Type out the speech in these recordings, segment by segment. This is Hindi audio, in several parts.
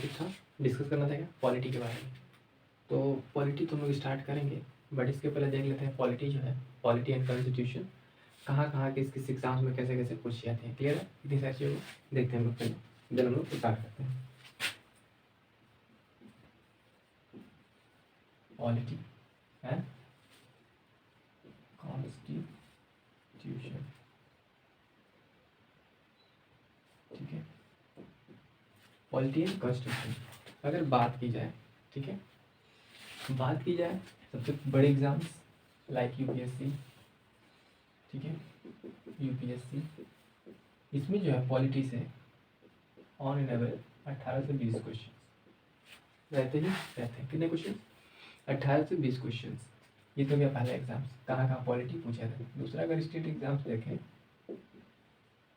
टॉपिक था, डिस्कस करना था क्या, पॉलिटी के बारे में। तो पॉलिटी तो हम लोग स्टार्ट करेंगे, बट इसके पहले देख लेते हैं पॉलिटी जो है, पॉलिटी एंड कॉन्स्टिट्यूशन कहाँ कहाँ किस एग्जाम्स में कैसे कैसे पूछ जाते हैं। क्लियर है, इतनी सारी चीज़ों को देखते हैं हम लोग पहले, देन हम लोग स्टार्ट करते हैं। पॉलिटी एंड कॉन्स्टिट्यूशन, ठीक है। पॉलिटी एंड कॉन्स्टिट्यूशन अगर बात की जाए, ठीक है, बात की जाए सबसे बड़े एग्जाम्स लाइक यूपीएससी, ठीक है, यूपीएससी, इसमें जो है पॉलिटी से ऑन एन एवरेज 18 से 20 क्वेश्चन रहते हैं। कितने क्वेश्चन? 18 से 20 क्वेश्चन। ये तो क्या पहला एग्जाम्स, कहाँ कहाँ पॉलिटी पूछा था। दूसरा अगर स्टेट एग्जाम्स देखें,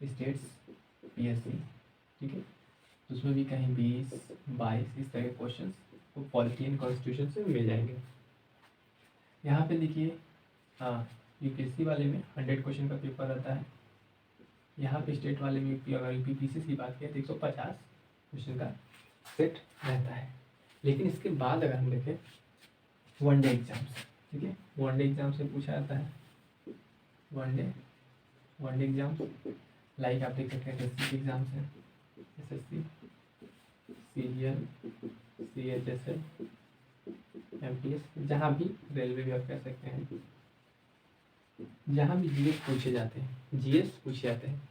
स्टेट्स पीएससी, ठीक है, तो उसमें भी कहीं 20-22 इस तरह के क्वेश्चन वो पॉलिटी एंड कॉन्स्टिट्यूशन से मिल जाएंगे। यहाँ पे देखिए, हाँ, यूपीएससी वाले में 100 क्वेश्चन का पेपर रहता है। यहाँ पे स्टेट वाले में अगर यूपीपीसी की बात करें तो 150 क्वेश्चन का सेट रहता है। लेकिन इसके बाद अगर हम देखें वनडे एग्जाम्स, ठीक है, वनडे एग्जाम से पूछा जाता है। वनडे एग्जाम्स लाइक आप देख सकते हैं एसएससी के एग्जाम्स हैं, एसएससी, सीजीएल, सीएचएसएल, एमटीएस, जहाँ भी रेलवे भी आप कह सकते हैं, जहाँ भी जीएस पूछे जाते हैं, जीएस पूछे जाते हैं,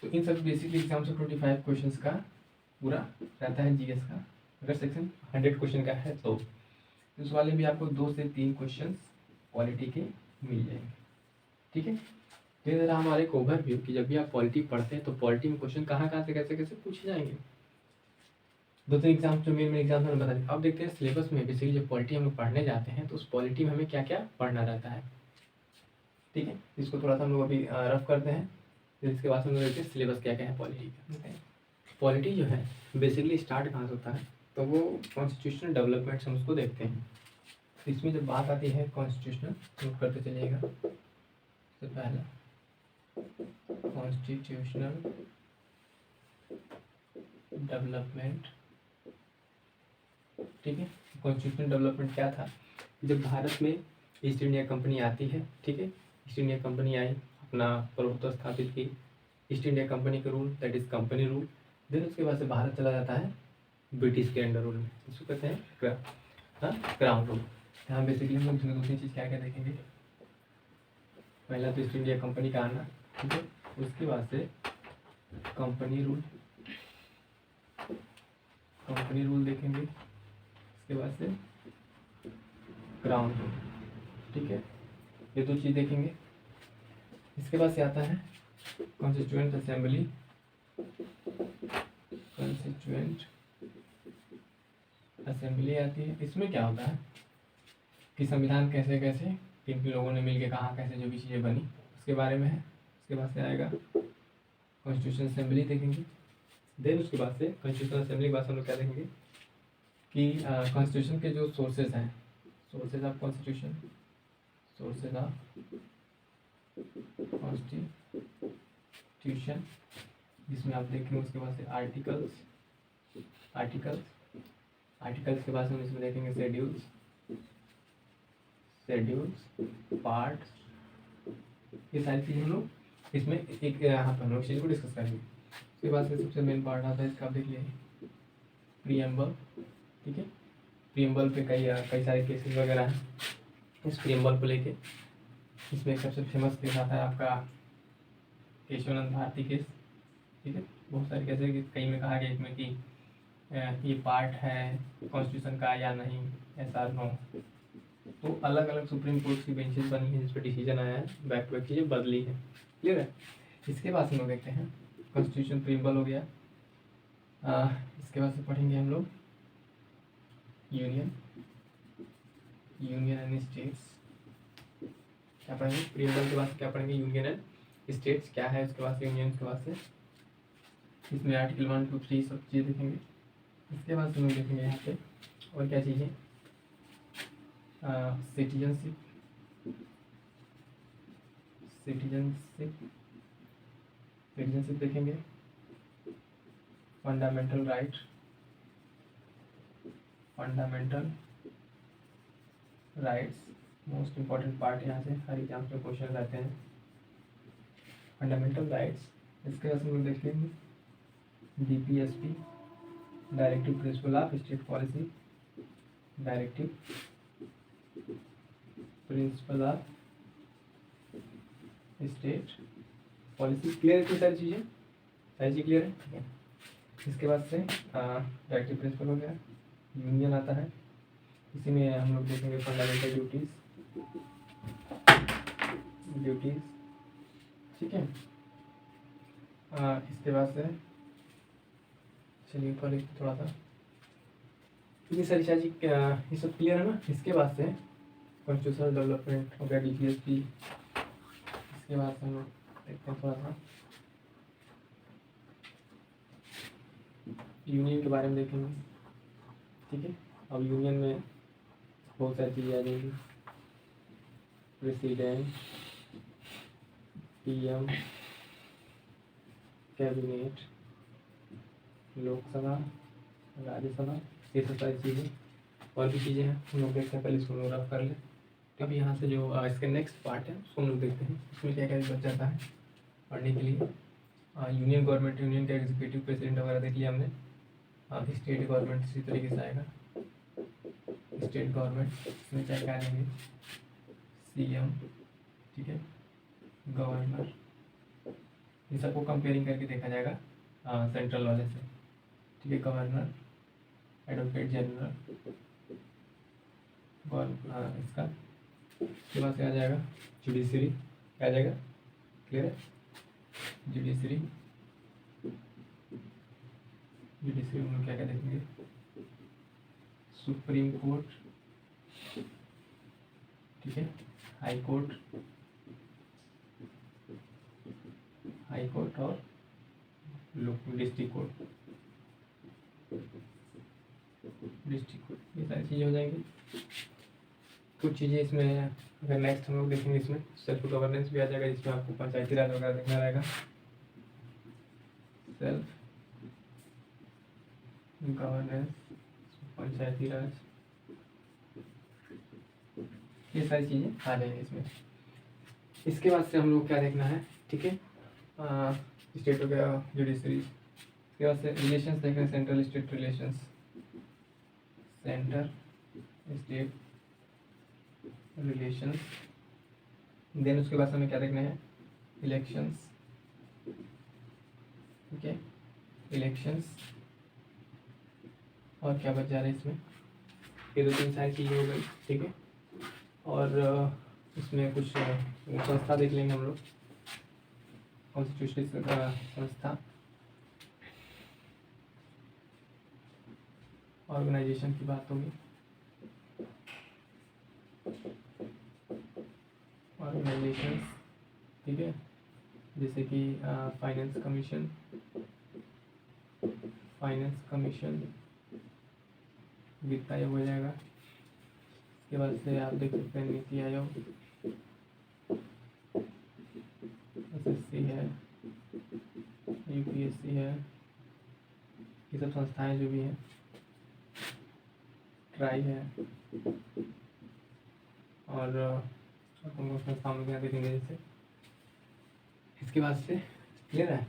तो इन सब बेसिकली एग्जाम से 25 क्वेश्चंस का पूरा रहता है जीएस का। अगर सेक्शन 100 क्वेश्चन का है तो उस वाले भी आपको 2 से 3 क्वेश्चंस क्वालिटी के मिल जाएंगे, ठीक है। तो ये हमारे एक ओवरव्यू कि जब भी आप पॉलिटी पढ़ते हैं तो पॉलिटी में क्वेश्चन कहाँ कहाँ से कैसे कैसे पूछे जाएंगे। 2-3 एग्जाम जो मेन एग्जाम मैंने बता दिया। अब देखते हैं सिलेबस में बेसिकली जब पॉलिटी हम लोग पढ़ने जाते हैं तो उस पॉलिटी में हमें क्या क्या पढ़ना रहता है, ठीक है। इसको थोड़ा सा हम लोग अभी रफ करते हैं, फिर इसके बाद हम लोग देखते हैं सिलेबस क्या क्या है पॉलिटी का। पॉलिटी जो है बेसिकली स्टार्ट कहाँ से होता है, तो वो कॉन्स्टिट्यूशनल डेवलपमेंट्स हम उसको देखते हैं। इसमें जब बात आती है कॉन्स्टिट्यूशनल, नोट करते चलिएगा। सबसे पहला कॉन्स्टिट्यूशनल डेवलपमेंट, ठीक है। कॉन्स्टिट्यूशनल डेवलपमेंट क्या था, जब भारत में ईस्ट इंडिया कंपनी आती है, ठीक है, ईस्ट इंडिया कंपनी आई, अपना प्रभुत्व स्थापित की, ईस्ट इंडिया कंपनी का rule, that is company rule. Then उसके बाद से भारत चला जाता है ब्रिटिश के अंडर रूल में, इसको कहते हैं क्राउन रूल। यहाँ बेसिकली हम लोग इसमें 2-3 चीज़ क्या क्या देखेंगे। पहला तो ईस्ट इंडिया कंपनी का आना, ठीक है, उसके बाद से कंपनी रूल देखेंगे, उसके बाद से क्राउन रूल, ठीक है, ये 2 चीज़ देखेंगे। इसके बाद से आता है कॉन्स्टिट्यूएंट असेंबली, आती है। इसमें क्या होता है कि संविधान कैसे कैसे किन किन लोगों ने मिलकर कहा, कैसे जो भी चीज़ें बनी उसके बारे में है। उसके बाद से आएगा कॉन्स्टिट्यूशन असेंबली देखेंगे। देन उसके बाद से कॉन्स्टिट्यूशन असेंबली के बाद हम लोग क्या देखेंगे कि कॉन्स्टिट्यूशन के जो सोर्सेज हैं, sources of constitution, sources of constitution, जिसमें आप देखेंगे। उसके बाद से आर्टिकल्स के बाद हम इसमें देखेंगे शेड्यूल्स, पार्ट्स, ये सारी चीज़ें हम लोग इसमें एक यहाँ पर हम लोग चीज़ को डिस्कस करेंगे। उसके बाद से सबसे मेन पार्ट आता है इसका, आप देख लीजिए प्रीएम्बल, ठीक है। प्रीएम्बल पे कई सारे केसेस वगैरह हैं। इस प्रीएम्बल को लेके इसमें सबसे फेमस केस आता है आपका केशवानंद भारती केस, ठीक है। बहुत सारे केसेस, कई में कहा गया इसमें कि ये पार्ट है कॉन्स्टिट्यूशन का या नहीं, ऐसा नो। तो अलग अलग सुप्रीम कोर्ट की बेंचेस बनी है जिस पर डिसीजन आया है, बैक टू बैक चीज़ें बदली है, क्लियर है। इसके बाद हम लोग देखते हैं कॉन्स्टिट्यूशन प्रीएम्बल हो गया। इसके बाद से पढ़ेंगे हम लोग यूनियन एंड स्टेट्स, क्या पढ़ेंगे प्रीएम्बल के बाद क्या पढ़ेंगे, यूनियन एंड स्टेट्स क्या है। उसके बाद से यूनियन के बाद से इसमें आर्टिकल 1, 2, 3 सब चीज़ें देखेंगे। इसके बाद हम लोग देखेंगे यहाँ पे और क्या चीज़ें, सिटीजनशिप देखेंगे, fundamental right, fundamental rights, most important part यहाँ से हर एग्जाम में क्वेश्चन रहते हैं। फंडामेंटल राइट्स, इसके बाद हम लोग देख लेंगे DPSP, directive principle of state policy, directive principle of state policy. Clear है सारी चीज़ें, सारी चीज़ क्लियर है, ठीक है। इसके बाद से डायरेक्टिव प्रिंसिपल हो गया, यूनियन आता है, इसी में हम लोग देखेंगे फंडामेंटल ड्यूटीज़, ठीक है। इसके बाद से चलिए ऊपर लिखते थोड़ा सा, इतनी सारी चीज़ ये सब क्लियर है ना। इसके बाद से कॉन्स्टिट्यूशनल डेवलपमेंट हो गया, DPSP। इसके बाद से हम लोग देखते हैं थोड़ा सा यूनियन के बारे में देखेंगे, ठीक है। अब यूनियन में बहुत सारी चीज़ें आ जाएंगी, president, PM, cabinet, Lok Sabha, Rajya Sabha, ये सब सारी चीज़ें और भी चीज़ें हैं, हम लोग देखते हैं। पहले इसको नोट ऑफ कर लें। अब यहाँ से जो इसके नेक्स्ट पार्ट है उसको हम लोग देखते हैं, इसमें क्या क्या बच जाता है पढ़ने के लिए। यूनियन गवर्नमेंट, यूनियन का एग्जीक्यूटिव प्रेसिडेंट वगैरह देख लिया हमने। स्टेट गवर्नमेंट इसी तरीके से आएगा, स्टेट गवर्नमेंट, इसमें क्या क्या आएंगे, CM, ठीक है, गवर्नर, ये सबको कंपेयरिंग करके देखा जाएगा सेंट्रल वाले से, ठीक है। गवर्नर, एडवोकेट जनरल, इसका के बाद से आ जाएगा जुडिशरी, क्या आ जाएगा, क्लियर है, जुडिशरी हम लोग क्या क्या देखेंगे, सुप्रीम कोर्ट, ठीक है, हाई कोर्ट और डिस्ट्रिक्ट कोर्ट, ये सारी चीज़ें हो जाएंगी। कुछ चीज़ें इसमें अगर नेक्स्ट हम लोग देखेंगे, इसमें सेल्फ गवर्नेंस भी आ जाएगा, जिसमें आपको पंचायती राज वगैरह देखना रहेगा। सेल्फ गवर्नेंस, पंचायती राज, ये सारी चीज़ें आ जाएंगी इसमें। इसके बाद से हम लोग क्या देखना है, ठीक है, स्टेट हो गया, जुडिशरी। इसके बाद से रिलेशंस देखना है, central state relations, centre state relations. Then उसके बाद हमें क्या देखना है, इलेक्शंस, ठीक है, इलेक्शंस। और क्या बच जा रहा है इसमें, ये 2-3 सारी चीज़ें हो गई, ठीक है। और इसमें कुछ संस्था देख लेंगे हम लोग, कॉन्स्टिट्यूशनल संस्था, ऑर्गेनाइजेशन की बात होगी, ऑर्गेनाइजेशन, ठीक है, जैसे कि फाइनेंस कमीशन, वित्त आयोग हो जाएगा। इसके बाद से आप देख सकते हैं नीति आयोग, SSC है, UPSC है, ये सब संस्थाएं जो भी हैं, ट्राई है, और संस्थाओं में क्या देखेंगे जैसे। इसके बाद से क्लियर है,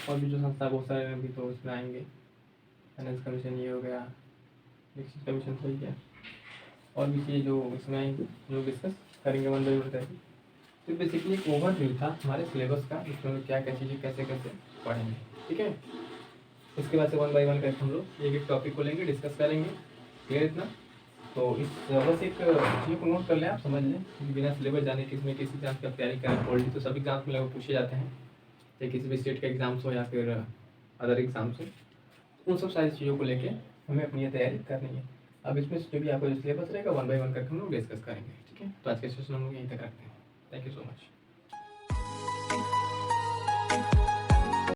और भी जो संस्था बहुत सारे अभी तो उसमें आएंगे, फाइनेंस कमीशन ये हो गया, इलेक्शन कमीशन तो ही गया, और भी चीज़ें जो इसमें आएंगे जो डिस्कस करेंगे वन बाई वन करके। तो बेसिकली एक ओवरव्यू था हमारे सिलेबस का, इसमें क्या क्या चीज़ें कैसे कैसे पढ़ेंगे, ठीक है। इसके बाद से वन बाई वन करके हम लोग एक एक टॉपिक को लेंगे, डिस्कस करेंगे, क्लियर इतना। तो इस बस एक चीज़ को नोट कर लें, आप समझ लें, बिना सिलेबस जाने कि इसमें किसी एग्जाम की आप तैयारी करें। ऑलरेडी तो सभी एग्जाम्स में लगभग पूछे जाते हैं, चाहे किसी भी स्टेट के एग्जाम्स हो या फिर अदर एग्जाम्स हो, उन सब सारी चीज़ों को लेके हमें अपनी तैयारी करनी है। अब इसमें जो भी आपका जो सिलेबस रहेगा वन बाई वन करके हम लोग डिस्कस करेंगे, ठीक है। तो आज के सेशन हम लोग यहीं तक रखते हैं। Thank you so much.